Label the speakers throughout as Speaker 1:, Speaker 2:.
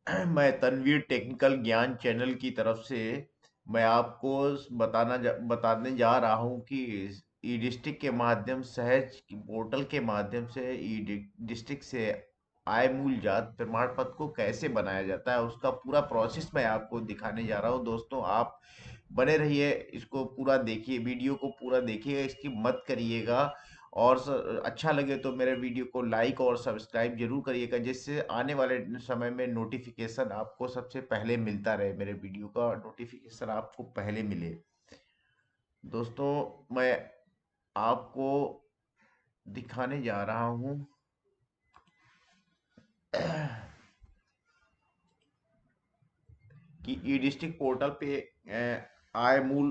Speaker 1: मैं तनवीर टेक्निकल ज्ञान चैनल की तरफ से मैं आपको बताने जा रहा हूँ कि ई डिस्ट्रिक्ट के माध्यम सहज पोर्टल के माध्यम से ई डिस्ट्रिक्ट से आय मूल जात प्रमाण पत्र को कैसे बनाया जाता है, उसका पूरा प्रोसेस मैं आपको दिखाने जा रहा हूँ। दोस्तों, आप बने रहिए, इसको पूरा देखिए, वीडियो को पूरा देखिएगा, इसकी मत करिएगा। और अच्छा लगे तो मेरे वीडियो को लाइक और सब्सक्राइब जरूर करिएगा, जिससे आने वाले समय में नोटिफिकेशन आपको सबसे पहले मिलता रहे, मेरे वीडियो का नोटिफिकेशन आपको पहले मिले। दोस्तों, मैं आपको दिखाने जा रहा हूँ कि ई डिस्ट्रिक्ट पोर्टल पे आय मूल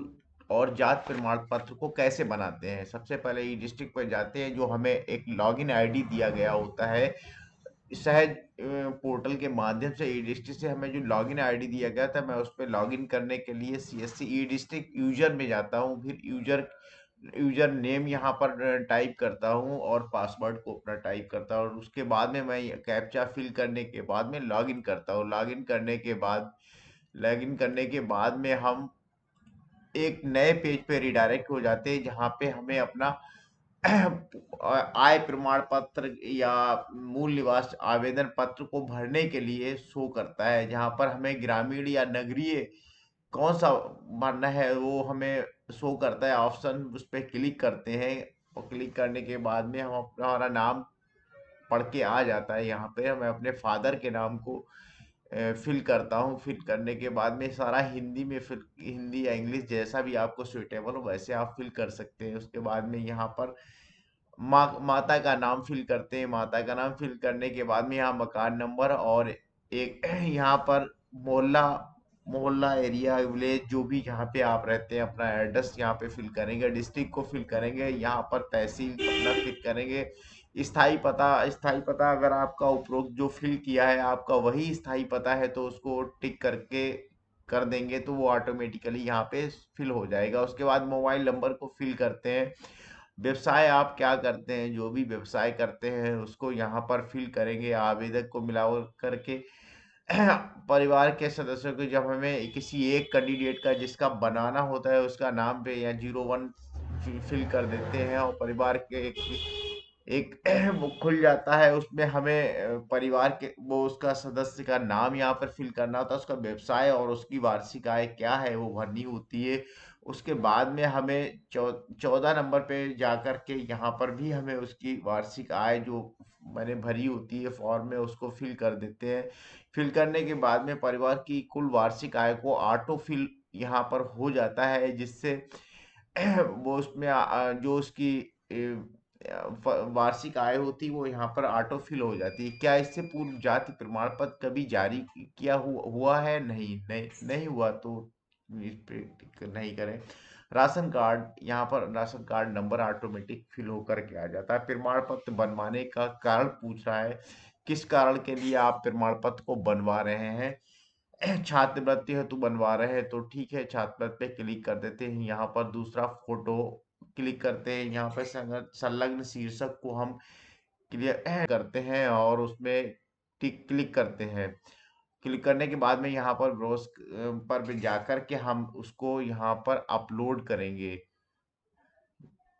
Speaker 1: और जात प्रमाण पत्र को कैसे बनाते हैं। सबसे पहले ई डिस्ट्रिक्ट पर जाते हैं, जो हमें एक लॉगिन आईडी दिया गया होता है सहज पोर्टल के माध्यम से। ई डिस्ट्रिक्ट से हमें जो लॉगिन आईडी दिया गया था, मैं उस पर लॉगिन करने के लिए सीएससी ई डिस्ट्रिक्ट यूजर में जाता हूँ। फिर यूजर नेम यहाँ पर टाइप करता हूँ और पासवर्ड को अपना टाइप करता हूँ, और उसके बाद में मैं कैप्चा फिल करने के बाद में लॉगिन करता हूँ। लॉगिन करने के बाद में हम एक नए पेज पे रिडायरेक्ट हो जाते हैं, जहाँ पे हमें अपना आय प्रमाण पत्र या मूल निवास आवेदन पत्र को भरने के लिए शो करता है, जहाँ पर हमें ग्रामीण या नगरीय कौन सा भरना है वो हमें शो करता है ऑप्शन। उस पर क्लिक करते हैं, और क्लिक करने के बाद में हम हमारा नाम पढ़ के आ जाता है। यहाँ पे मैं अपने फादर के नाम को फिल करता हूँ। फिल करने के बाद में सारा हिंदी में, फिर हिंदी या इंग्लिश जैसा भी आपको सुइटेबल हो वैसे आप फिल कर सकते हैं। उसके बाद में यहाँ पर माता का नाम फिल करते हैं। माता का नाम फिल करने के बाद में यहाँ मकान नंबर और एक यहाँ पर मोहल्ला मोहल्ला एरिया विलेज जो भी जहाँ पे आप रहते हैं अपना एड्रेस यहाँ पे फिल करेंगे। डिस्ट्रिक्ट को फिल करेंगे, यहाँ पर तहसील अपना फिल करेंगे। स्थाई पता अगर आपका उपरोक्त जो फिल किया है आपका वही स्थाई पता है तो उसको टिक करके कर देंगे, तो वो ऑटोमेटिकली यहाँ पे फिल हो जाएगा। उसके बाद मोबाइल नंबर को फिल करते हैं। व्यवसाय आप क्या करते हैं, जो भी व्यवसाय करते हैं उसको यहाँ पर फिल करेंगे आवेदक को मिला करके। परिवार के सदस्यों को जब हमें किसी एक कैंडिडेट का जिसका बनाना होता है उसका नाम पे या 01 फिल कर देते हैं, और परिवार के एक वो खुल जाता है। उसमें हमें परिवार के वो उसका सदस्य का नाम यहाँ पर फिल करना होता है, उसका व्यवसाय और उसकी वार्षिक आय क्या है वो भरनी होती है। उसके बाद में हमें 14 नंबर पे जाकर के यहाँ पर भी हमें उसकी वार्षिक आय जो मैंने भरी होती है फॉर्म में उसको फिल कर देते हैं। फिल करने के बाद में परिवार की कुल वार्षिक आय को ऑटो फिल यहाँ पर हो जाता है, जिससे वो उसमें जो उसकी वार्षिक आय होती वो यहाँ पर ऑटो फिल हो जाती है। क्या इससे पूर्व जाति प्रमाण पत्र कभी जारी किया हुआ है? नहीं हुआ तो इस पे टिक नहीं करें। राशन कार्ड, यहाँ पर ration card number automatic fill होकर के आ जाता है। प्रमाण पत्र बनवाने का कारण पूछ रहा है, किस कारण के लिए आप प्रमाण पत्र को बनवा रहे हैं। छात्रवृत्ति हेतु बनवा रहे हैं तो ठीक है, छात्रवृत्ति पे क्लिक कर देते हैं। यहाँ पर दूसरा फोटो क्लिक करते हैं। यहाँ पर संलग्न शीर्षक को हम क्लियर करते हैं और उसमें टिक क्लिक करते हैं। क्लिक करने के बाद में यहाँ पर ब्राउज पर भी जाकर के हम उसको यहाँ पर अपलोड करेंगे।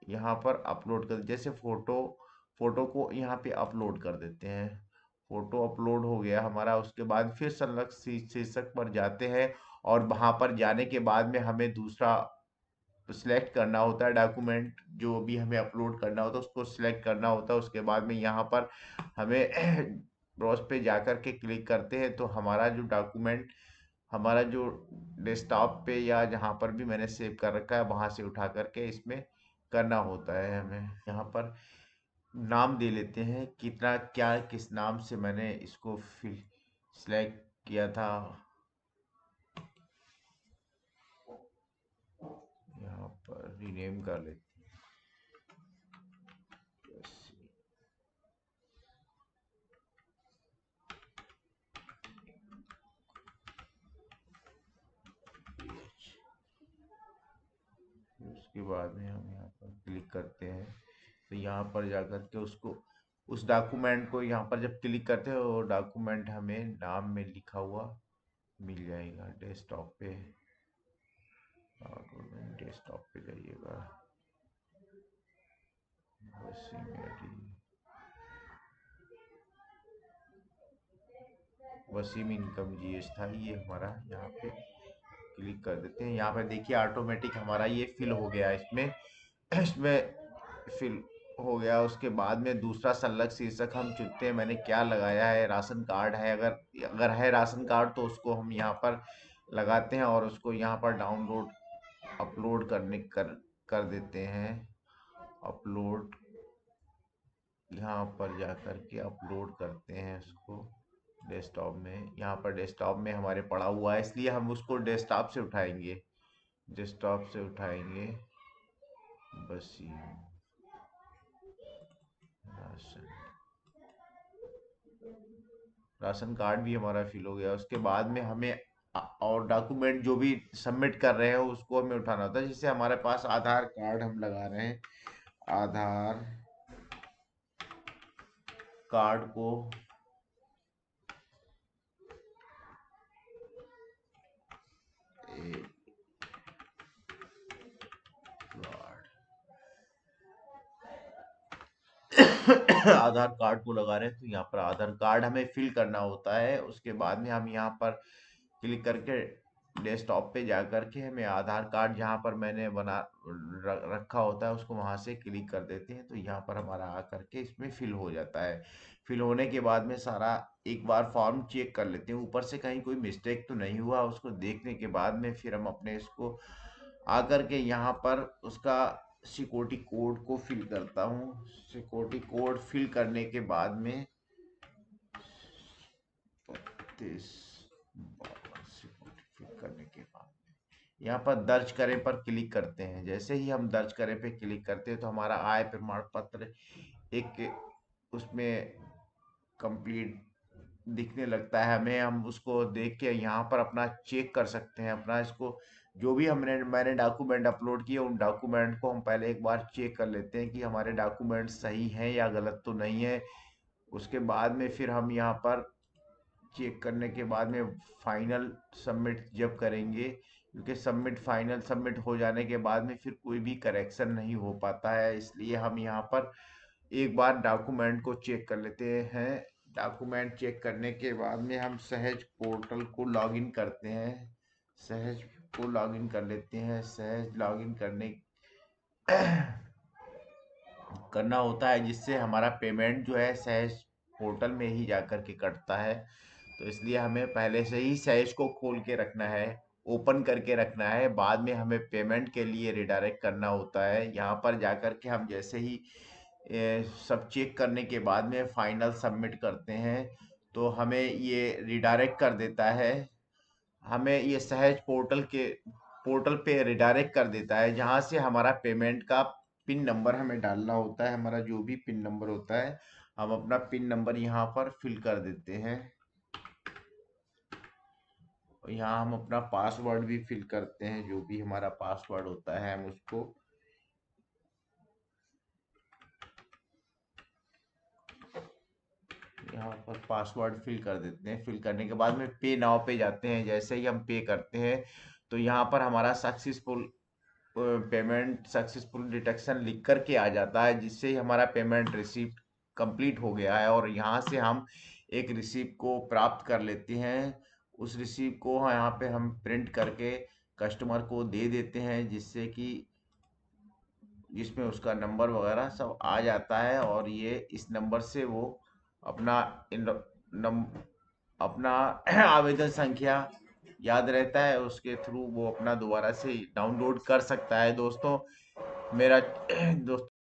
Speaker 1: यहाँ पर अपलोड कर, जैसे फोटो को यहाँ पे अपलोड कर देते हैं। फोटो अपलोड हो गया हमारा। उसके बाद फिर संलग्न शीर्षक पर जाते हैं, और वहां पर जाने के बाद में हमें दूसरा सिलेक्ट करना होता है डॉक्यूमेंट जो भी हमें अपलोड करना होता है उसको सिलेक्ट करना होता है। उसके बाद में यहाँ पर हमें ब्राउज पे जाकर के क्लिक करते हैं, तो हमारा जो डेस्कटॉप पे या जहाँ पर भी मैंने सेव कर रखा है वहां से उठा करके इसमें करना होता है। हमें यहाँ पर नाम दे लेते हैं, कितना क्या किस नाम से मैंने इसको फिल सिलेक्ट किया था। यहाँ पर रीनेम कर लेते हैं। फिर उसके बाद में हम यहाँ पर क्लिक करते हैं, तो यहाँ पर जाकर के उसको उस डॉक्यूमेंट को यहाँ पर जब क्लिक करते हैं वो डॉक्यूमेंट हमें नाम में लिखा हुआ मिल जाएगा डेस्कटॉप पे। डॉक्यूमेंट डेस्कटॉप पे जाइएगा, वसीम इनकम जीएस था ये हमारा। यहाँ पे क्लिक कर देते हैं। यहाँ पे देखिए ऑटोमेटिक हमारा ये फिल हो गया इसमें। इसमें फिल हो गया। उसके बाद में दूसरा संलग्न शीर्षक हम चुनते हैं। मैंने क्या लगाया है, राशन कार्ड है। अगर अगर है राशन कार्ड तो उसको हम यहाँ पर लगाते हैं और उसको यहाँ पर डाउनलोड अपलोड कर देते हैं। अपलोड यहाँ पर जा कर के अपलोड करते हैं उसको डेस्कटॉप में। यहाँ पर डेस्कटॉप में हमारे पड़ा हुआ है, इसलिए हम उसको डेस्कटॉप से उठाएंगे। डेस्कटॉप से उठाएंगे। बस ये राशन राशन कार्ड भी हमारा फिल हो गया। उसके बाद में हमें और डॉक्यूमेंट जो भी सबमिट कर रहे हैं उसको हमें उठाना होता है। जैसे हमारे पास आधार कार्ड हम लगा रहे हैं, आधार कार्ड को आधार कार्ड को लगा रहे हैं तो यहाँ पर आधार कार्ड हमें फिल करना होता है। उसके बाद में हम यहाँ पर क्लिक करके डेस्कटॉप पे जा करके हमें आधार कार्ड जहाँ पर मैंने रखा होता है उसको वहाँ से क्लिक कर देते हैं। तो यहाँ पर हमारा आ करके इसमें फिल हो जाता है। फिल होने के बाद में सारा एक बार फॉर्म चेक कर लेते हैं ऊपर से कहीं कोई मिस्टेक तो नहीं हुआ। उसको देखने के बाद में फिर हम अपने इसको आकर के यहाँ पर उसका सिक्योरिटी कोड को फिल करता हूँ। सिक्योरिटी कोड फिल करने के बाद में 32 सिक्योरिटी फिल करने के बाद यहाँ पर दर्ज करें पर क्लिक करते हैं। जैसे ही हम दर्ज करें पे क्लिक करते हैं तो हमारा आय प्रमाण पत्र एक उसमें कंप्लीट दिखने लगता है हमें। हम उसको देख के यहाँ पर अपना चेक कर सकते हैं। अपना इसको जो भी मैंने डॉक्यूमेंट अपलोड किए उन डॉक्यूमेंट को हम पहले एक बार चेक कर लेते हैं कि हमारे डॉक्यूमेंट सही हैं या गलत तो नहीं है। उसके बाद में फिर हम यहाँ पर चेक करने के बाद में फाइनल सबमिट जब करेंगे, क्योंकि फाइनल सबमिट हो जाने के बाद में फिर कोई भी करेक्शन नहीं हो पाता है, इसलिए हम यहाँ पर एक बार डॉक्यूमेंट को चेक कर लेते हैं। डॉक्यूमेंट चेक करने के बाद में हम सहज पोर्टल को लॉगिन करते हैं। सहज को लॉगिन कर लेते हैं। सहज लॉगिन करना होता है जिससे हमारा पेमेंट जो है सहज पोर्टल में ही जाकर के कटता है। तो इसलिए हमें पहले से ही सहज को खोल के रखना है, ओपन करके रखना है। बाद में हमें पेमेंट के लिए रिडायरेक्ट करना होता है। यहाँ पर जाकर के हम जैसे ही सब चेक करने के बाद में फाइनल सबमिट करते हैं तो हमें ये रिडायरेक्ट कर देता है। हमें ये सहज पोर्टल पे रिडायरेक्ट कर देता है जहाँ से हमारा पेमेंट का पिन नंबर हमें डालना होता है। हमारा जो भी पिन नंबर होता है हम अपना पिन नंबर यहाँ पर फिल कर देते हैं। यहाँ हम अपना पासवर्ड भी फिल करते हैं। जो भी हमारा पासवर्ड होता है हम उसको यहाँ पर पासवर्ड फिल कर देते हैं। फिल करने के बाद में पे नाउ पे जाते हैं। जैसे ही हम पे करते हैं तो यहाँ पर हमारा सक्सेसफुल पेमेंट सक्सेसफुल डिटेक्शन लिख करके आ जाता है, जिससे ही हमारा पेमेंट रिसीप्ट कंप्लीट हो गया है। और यहाँ से हम एक रिसीप्ट को प्राप्त कर लेते हैं। उस रिसीप्ट को यहाँ पे हम प्रिंट करके कस्टमर को दे देते हैं, जिसमें उसका नंबर वगैरह सब आ जाता है। और ये इस नंबर से वो अपना नम, अपना आवेदन संख्या याद रहता है, उसके थ्रू वो अपना दोबारा से डाउनलोड कर सकता है। दोस्तों मेरा दोस्तों